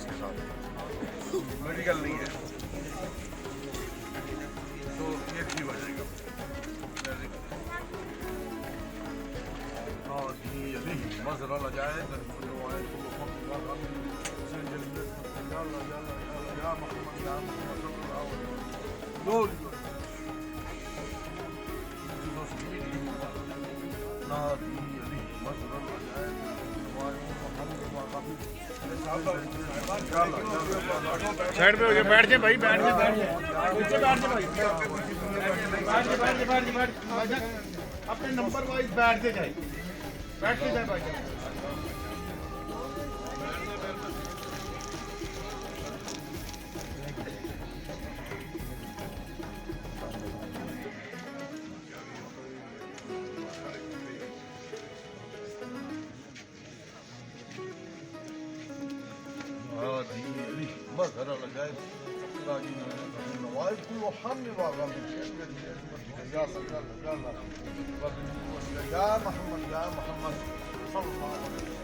اس کے ساتھ میڈیکل نہیں ہے تو یہ ٹھیک ہو جائے گا. مزرعة العجائب يا محمد يا محمد صلى الله عليه وسلم دول سائڈ پہ ہو جائے, بیٹھ جائیں بھائی, بیٹھ جائیں, بیٹھ جائیں, نیچے بیٹھ جائیں بھائی, اپنے نمبر وائز بیٹھتے جائیں, بیٹھتے جائیں بھائی. مظهر العجائب ويكون حمي وغم يا محمد يا محمد صلى الله عليه وسلم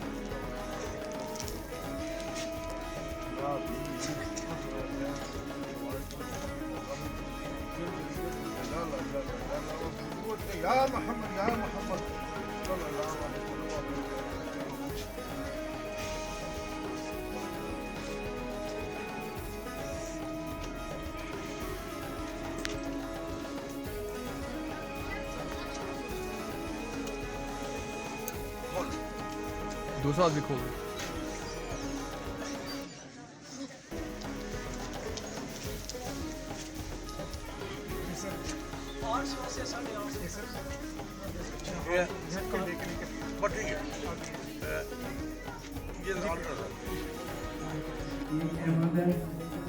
يا محمد يا محمد صلى الله عليه وسلم. دوسرا آدمی کھول دو.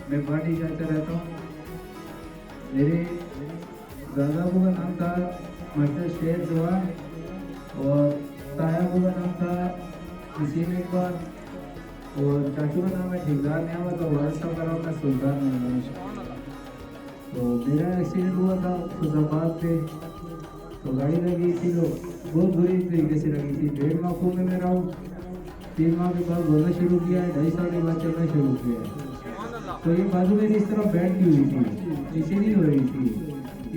میں پارٹی جاتا رہتا ہوں. میرے دادا ابو کا نام تھا مرشد شیر جوان اور تایا ابو کا نام تھا نسیم اقبال اور چاچو کا نام ہے ٹھیکدار نعمت اور والد صاحب کا نام ہے سلطان نعمت. تو میرا ایکسیڈنٹ ہوا تھا فیض آباد پہ, تو گاڑی لگی تھی تو بہت بری طریقے سے لگی تھی. 1.5 ماہ خون میں میں رہا ہوں. 3 ماہ کے بعد بولنا شروع کیا ہے, 2.5 سال کے بعد چلنا شروع کیا ہے. تو یہ بازو میری اس طرح بیٹھ کی ہوئی تھی, نیچے نہیں ہو رہی تھی.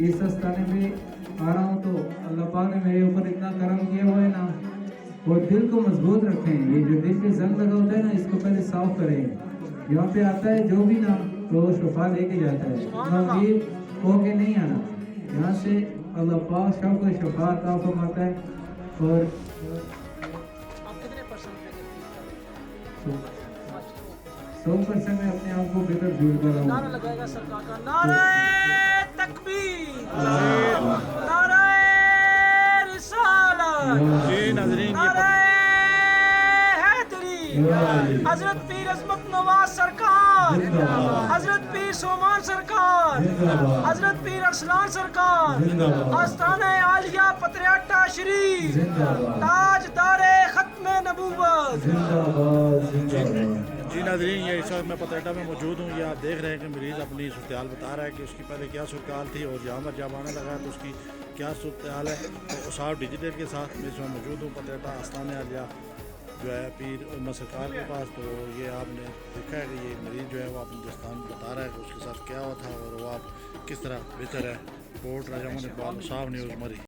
اس استانے میں آ رہا ہوں تو اللہ پاک نے میرے اوپر اتنا کرم کیا ہوا ہے نا, اور دل کو مضبوط رکھیں. یہ جو دل پہ زنگ لگا ہوتا ہے نا, اس کو پہلے صاف کریں. یہاں پہ آتا ہے جو بھی نا تو شفا لے کے جاتا ہے, امید ہو کے نہیں آنا. یہاں سے اللہ پاک سب کو شفا عطا فرماتا ہے. اور 100% میں اپنے آپ کو بہتر فیل کر رہا ہوں. نعرہ لگائے گا سرکار کا, نعرہ تکبیر, نعرہ رسالت, جی ناظرین, نعرہ حیدری, حضرت پیر عظمت نواز سرکار, حضرت پیر سومان سرکار, حضرت پیر ارسلان سرکار, آستانہ عالیہ پتریاٹا شریف, تاجدار ختم نبوت. جی ناظرین, یہ اس وقت میں پتریٹا میں موجود ہوں. یہ آپ دیکھ رہے ہیں کہ مریض اپنی صورتحال بتا رہا ہے کہ اس کی پہلے کیا صورتحال تھی اور یہاں پر جب آنے لگا ہے تو اس کی کیا صورتحال ہے. تو اصحاب ڈیجیٹل کے ساتھ میں اس میں موجود ہوں پتریٹا آستانہ عالیہ جو ہے پیر امت سرکار کے پاس. تو یہ آپ نے دیکھا ہے کہ یہ مریض جو ہے وہ اپنی داستان بتا رہا ہے کہ اس کے ساتھ کیا ہوا تھا اور وہ آپ کس طرح بہتر ہے. کوٹ راجہ محمد اقبال صاحب نیوز مری.